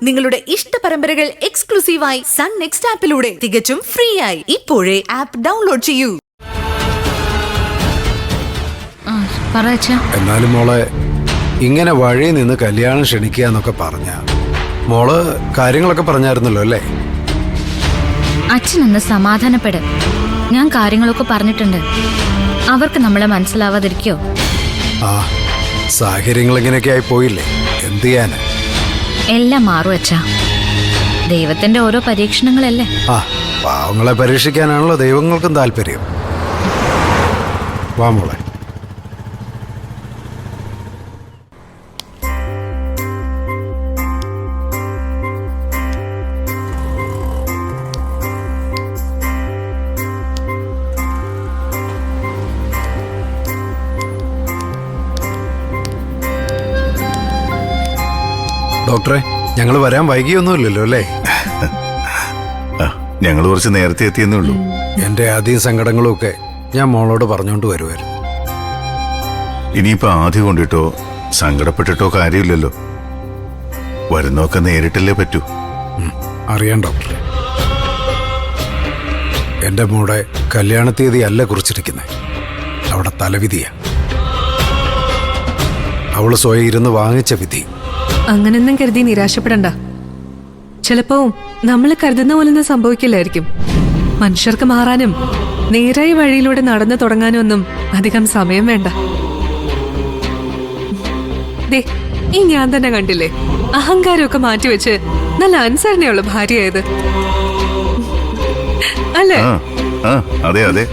നിങ്ങളുടെ ഇഷ്ട പരമ്പരകൾ എക്സ്ക്ലൂസീവായി സൺ നെക്സ്റ്റ് ആപ്പിലൂടെ തികച്ചും ഫ്രീ ആയി ഇപ്പോഴേ ആപ്പ് ഡൗൺലോഡ് ചെയ്യൂ. എന്നാലും മോളെ, ഇങ്ങനെ വഴി നിന്ന് കല്യാണം ക്ഷണിക്കുക എന്നൊക്കെ പറഞ്ഞ മോള് കാര്യങ്ങളൊക്കെ പറഞ്ഞായിരുന്നല്ലോ അല്ലേ? അച്ഛനൊന്ന് സമാധാനപ്പെട്. ഞാൻ കാര്യങ്ങളൊക്കെ പറഞ്ഞിട്ടുണ്ട്. അവർക്ക് നമ്മളെ മനസ്സിലാവാതിരിക്കോ? ആ, സാഹചര്യങ്ങൾ ഇങ്ങനെയൊക്കെ ആയി പോയില്ലേ, എന്ത് ചെയ്യാന്? എല്ലാം മാറും അച്ഛാ. ദൈവത്തിന്റെ ഓരോ പരീക്ഷണങ്ങളല്ലേ. ആ, പാവങ്ങളെ പരീക്ഷിക്കാനാണല്ലോ ദൈവങ്ങൾക്കും താല്പര്യം. വാ മോളെ. ഡോക്ടറെ, ഞങ്ങൾ വരാൻ വൈകിയൊന്നുമില്ലല്ലോ അല്ലേ? ഞങ്ങൾ കുറച്ച് നേരത്തെ എത്തിയെന്നേ ഉള്ളൂ. എന്റെ ആദ്യം സങ്കടങ്ങളും ഒക്കെ ഞാൻ മോളോട് പറഞ്ഞോണ്ട് വരുമായിരുന്നു. ഇനിയിപ്പോ ആദ്യം കൊണ്ടിട്ടോ സങ്കടപ്പെട്ടിട്ടോ കാര്യമില്ലല്ലോ. വരുന്നൊക്കെ നേരിട്ടല്ലേ പറ്റൂ. അറിയാം ഡോക്ടറെ, എന്റെ മോടെ കല്യാണ തീയതി അല്ല കുറിച്ചിരിക്കുന്നത്, അവിടെ തലവിധിയാ. അവള് സ്വയം ഇരുന്ന് വാങ്ങിച്ച വിധി. അങ്ങനെയൊന്നും കരുതി നിരാശപ്പെടണ്ട. ചിലപ്പോ നമ്മൾ കരുതുന്ന പോലൊന്നും സംഭവിക്കില്ലായിരിക്കും. മനുഷ്യർക്ക് മാറാനും നേരായ വഴിയിലൂടെ നടന്നു തുടങ്ങാനും ഒന്നും അധികം സമയം വേണ്ട. ദേ, ഈ ഞാൻ തന്നെ കണ്ടില്ലേ, അഹങ്കാരമൊക്കെ മാറ്റിവെച്ച് നല്ല അനുസരണയുള്ള ഭാര്യയായത് അല്ലേ? അതെ അതെ.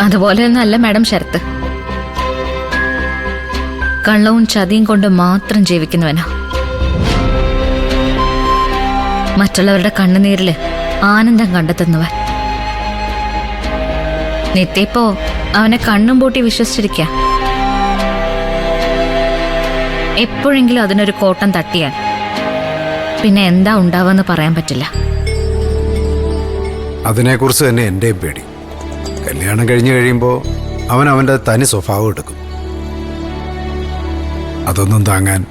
അതുപോലെയൊന്നല്ല മാഡം ശരത്ത്. കള്ളവും ചതിയും കൊണ്ട് മാത്രം ജീവിക്കുന്നവനാ. മറ്റുള്ളവരുടെ കണ്ണുനീരില് ആനന്ദം കണ്ടെത്തുന്നവൻ. നിത്യപ്പോ അവനെ കണ്ണും പൂട്ടി വിശ്വസിച്ചിരിക്ക. എപ്പോഴെങ്കിലും അതിനൊരു കോട്ടം തട്ടിയാൽ പിന്നെ എന്താ ഉണ്ടാവുമെന്ന് പറയാൻ പറ്റില്ല. അതിനെക്കുറിച്ച് തന്നെ എന്റെയും പേടി. കല്യാണം കഴിഞ്ഞു കഴിയുമ്പോ അവൻ അവന്റെ തനി സ്വഭാവം എടുക്കും. അതൊന്നും താങ്ങാൻ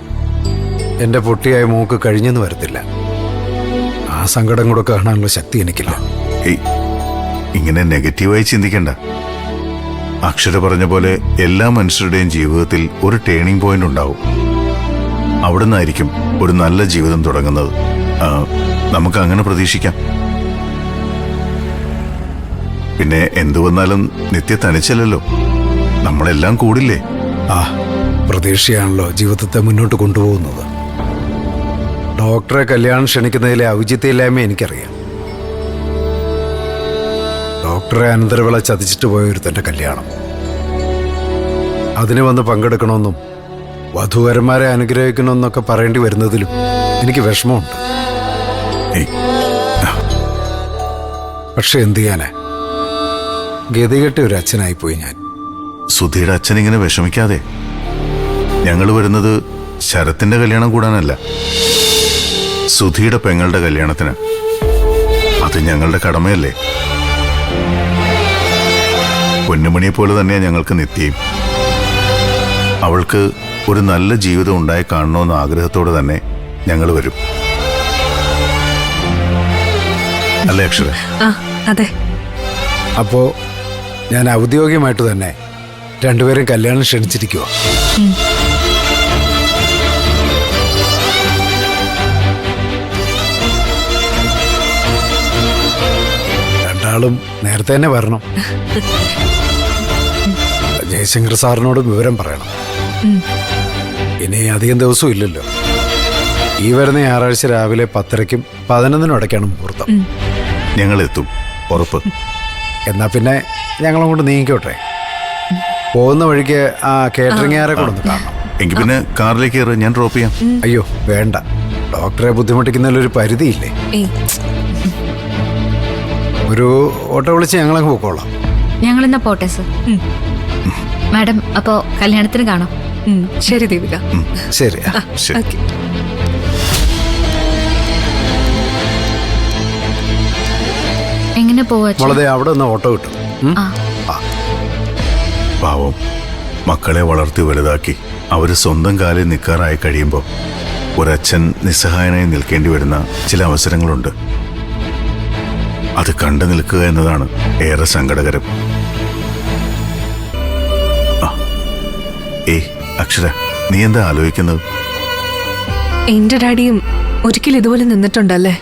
എന്റെ പൊട്ടിയായ മൂക്ക് കഴിഞ്ഞെന്ന് വരത്തില്ല. ആ സങ്കടം കൂടെ കാണാനുള്ള ശക്തി എനിക്കില്ല. ഇങ്ങനെ നെഗറ്റീവായി ചിന്തിക്കണ്ട. അക്ഷര പറഞ്ഞ പോലെ എല്ലാ മനുഷ്യരുടെയും ജീവിതത്തിൽ ഒരു ടേണിംഗ് പോയിന്റ് ഉണ്ടാവും. അവിടുന്നായിരിക്കും ഒരു നല്ല ജീവിതം തുടങ്ങുന്നത്. നമുക്ക് അങ്ങനെ പ്രതീക്ഷിക്കാം. പിന്നെ എന്തു വന്നാലും നിത്യ തനിച്ചല്ലോ, നമ്മളെല്ലാം കൂടില്ലേ. ആ പ്രതീക്ഷയാണല്ലോ ജീവിതത്തെ മുന്നോട്ട് കൊണ്ടുപോകുന്നത്. ഡോക്ടറെ കല്യാണം ക്ഷണിക്കുന്നതിലെ ഔചിത്യമില്ലായ്മ എനിക്കറിയാം. ഡോക്ടറെ അനന്തരവിള ചതിച്ചിട്ട് പോയ ഒരു തന്റെ കല്യാണം, അതിന് വന്ന് പങ്കെടുക്കണമെന്നും വധൂവരന്മാരെ അനുഗ്രഹിക്കണമെന്നൊക്കെ പറയേണ്ടി വരുന്നതിലും എനിക്ക് വിഷമമുണ്ട്. പക്ഷെ എന്ത് ചെയ്യാനാ, ഗതികെട്ട ഒരു അച്ഛനായിപ്പോയി ഞാൻ. സുധിയുടെ അച്ഛൻ ഇങ്ങനെ വിഷമിക്കാതെ. ഞങ്ങൾ വരുന്നത് ശരത്തിന്റെ കല്യാണം കൂടാനല്ല, സുധിയുടെ പെങ്ങളുടെ കല്യാണത്തിന്. അത് ഞങ്ങളുടെ കടമയല്ലേ. പൊന്നുമണിയെ പോലെ തന്നെയാ ഞങ്ങൾക്ക് നിത്യയും. അവൾക്ക് ഒരു നല്ല ജീവിതം ഉണ്ടായി കാണണമെന്ന ആഗ്രഹത്തോടെ തന്നെ ഞങ്ങൾ വരും. അല്ലേ അക്ഷര? അതെ. അപ്പോ ഞാൻ ഔദ്യോഗികമായിട്ട് തന്നെ രണ്ടുപേരും കല്യാണം ക്ഷണിച്ചിരിക്കുക. രണ്ടാളും നേരത്തെ തന്നെ വരണം. ജയശങ്കർ സാറിനോട് വിവരം പറയണം. ഇനി അധികം ദിവസവും ഇല്ലല്ലോ. ഈ വരുന്ന ഞായറാഴ്ച രാവിലെ 10:30-നും 11:00-നും ഇടയ്ക്കാണ് മുഹൂർത്തം. ഞങ്ങൾ എത്തും, ഉറപ്പ്. എന്നാ പിന്നെ ഞങ്ങളും കൊണ്ട് നീങ്ങിക്കോട്ടെ. പോകുന്ന വഴിക്ക് ആ കേറ്ററിംഗുകാരെ കൂടെ ഒന്ന് കാണണം. എങ്കിൽ പിന്നെ കാറിലേക്ക് കയറി, ഞാൻ ഡ്രോപ്പ് ചെയ്യാം. അയ്യോ വേണ്ട, ഡോക്ടറെ ബുദ്ധിമുട്ടിക്കുന്നതിലൊരു പരിധിയില്ലേ. ഒരു ഓട്ടോ വിളിച്ച് ഞങ്ങളങ്ങ് പോക്കോളാം. ഞങ്ങളിന്നാ പോട്ടെ സർ. മാഡം, അപ്പോ കല്യാണത്തിന് കാണാം. ശരി ദേവിക. ശരി. ശരി. എങ്ങനെ പോവാ? അവിടെ നിന്ന് ഓട്ടോ കിട്ടും. പാവം മക്കളെ വളർത്തി വലുതാക്കി അവര് സ്വന്തം കാലിൽ നിൽക്കാറായി കഴിയുമ്പോൾ ഒരച്ഛൻ നിസ്സഹായനായി നിൽക്കേണ്ടി വരുന്ന ചില അവസരങ്ങളുണ്ട്. അത് കണ്ടു നിൽക്കുക എന്നതാണ് ഏറെ സങ്കടകരം. അക്ഷര, നീ എന്താ ആലോചിക്കുന്നത്? എന്റെ ഡാഡിയും ഒരിക്കൽ ഇതുപോലെ നിന്നിട്ടുണ്ടല്ലേ.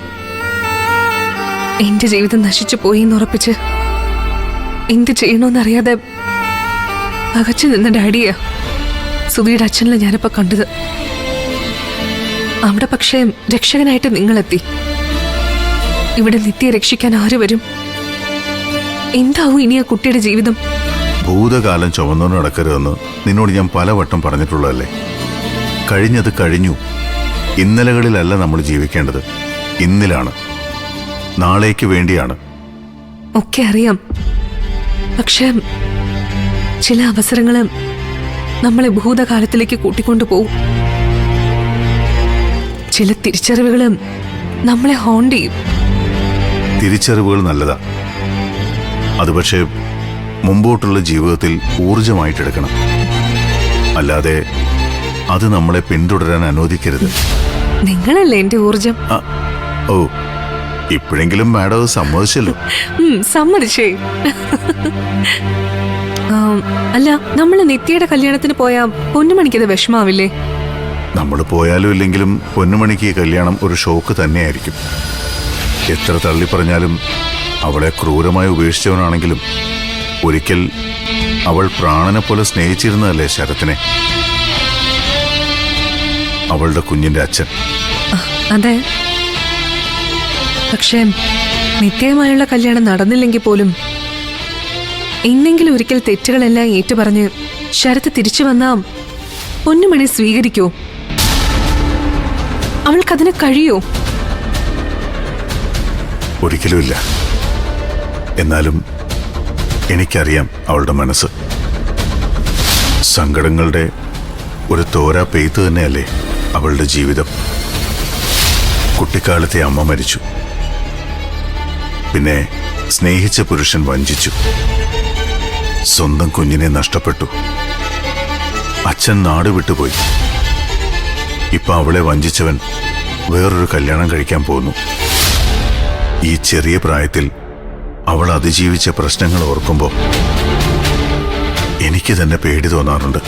എന്റെ ജീവിതം നശിച്ചു പോയി എന്നുറപ്പിച്ച് എന്ത് ചെയ്യണമെന്നറിയാതെ പകച്ചു നിന്ന ഡാഡിയാ സുധിയുടെ അച്ഛനിൽ ഞാനിപ്പോ കണ്ടത്. അവിടെ പക്ഷേ രക്ഷകനായിട്ട് നിങ്ങളെത്തി. ഇവിടെ നിത്യ രക്ഷിക്കാൻ ആര് വരും? എന്താവും ഇനി ആ കുട്ടിയുടെ ജീവിതം? ഭൂതകാലം ചുമന്നു നടക്കരുതെന്ന് നിന്നോട് ഞാൻ പലവട്ടം പറഞ്ഞിട്ടുള്ളതല്ലേ. കഴിഞ്ഞത് കഴിഞ്ഞു. ഇന്നലകളിലല്ല നമ്മൾ ജീവിക്കേണ്ടത്, ഇന്നിലാണ്. നാളേക്ക് വേണ്ടിയാണ്. ഒക്കെ അറിയാം. പക്ഷെ ചില അവസരങ്ങള് നമ്മളെ ഭൂതകാലത്തിലേക്ക് കൂട്ടിക്കൊണ്ടു പോവും. ചില തിരിച്ചറിവുകള് നമ്മളെ ഹോണ്ട് ചെയ്യും. തിരിച്ചറിവുകൾ നല്ലതാ. അത് പക്ഷേ മുമ്പോട്ടുള്ള ജീവിതത്തിൽ ഊർജമായിട്ടെടുക്കണം. അല്ലാതെ അത് നമ്മളെ പിന്തുടരാൻ അനുവദിക്കരുത്. നിങ്ങളല്ലേ എന്റെ ഊർജം. ഓ, ഇപ്പോഴെങ്കിലും മാഡം അത് സമ്മതിച്ചല്ലോ. സമ്മതിച്ചേ. അല്ല, നമ്മള് നിത്യയുടെ കല്യാണത്തിന് പോയാ പൊന്നുമണിക്കത് വിഷമാവില്ലേ? നമ്മൾ പോയാലും ഇല്ലെങ്കിലും പൊന്നുമണിക്ക് ഈ കല്യാണം ഒരു ഷോക്ക് തന്നെയായിരിക്കും. എത്ര തള്ളി പറഞ്ഞാലും അവളെ ക്രൂരമായി ഉപേക്ഷിച്ചവനാണെങ്കിലും ഒരിക്കൽ അവൾ പ്രാണനെ പോലെ സ്നേഹിച്ചിരുന്നതല്ലേ ശരത്തിനെ, അവളുടെ കുഞ്ഞിന്റെ അച്ഛൻ. അതെ. പക്ഷേ നിത്യമായുള്ള കല്യാണം നടന്നില്ലെങ്കിൽ പോലും എന്നെങ്കിലും ഒരിക്കൽ തെറ്റുകളെല്ലാം ഏറ്റുപറഞ്ഞ് ശരത്ത് തിരിച്ചു വന്നാ പൊന്നുമണി സ്വീകരിക്കോ? അവൾക്കതിന് കഴിയോ? ഒരിക്കലുമില്ല. എന്നാലും എനിക്കറിയാം അവളുടെ മനസ്സ്. സങ്കടങ്ങളുടെ ഒരു തോരാ പെയ്ത്ത് തന്നെയല്ലേ അവളുടെ ജീവിതം. കുട്ടിക്കാലത്തെ അമ്മ മരിച്ചു. പിന്നെ സ്നേഹിച്ച പുരുഷൻ വഞ്ചിച്ചു. സ്വന്തം കുഞ്ഞിനെ നഷ്ടപ്പെട്ടു. അച്ഛൻ നാട് വിട്ടുപോയി. ഇപ്പൊ അവളെ വഞ്ചിച്ചവൻ വേറൊരു കല്യാണം കഴിക്കാൻ പോകുന്നു. ഈ ചെറിയ പ്രായത്തിൽ അവൾ അതിജീവിച്ച പ്രശ്നങ്ങൾ ഓർക്കുമ്പോൾ എനിക്ക് തന്നെ പേടി തോന്നാറുണ്ട്.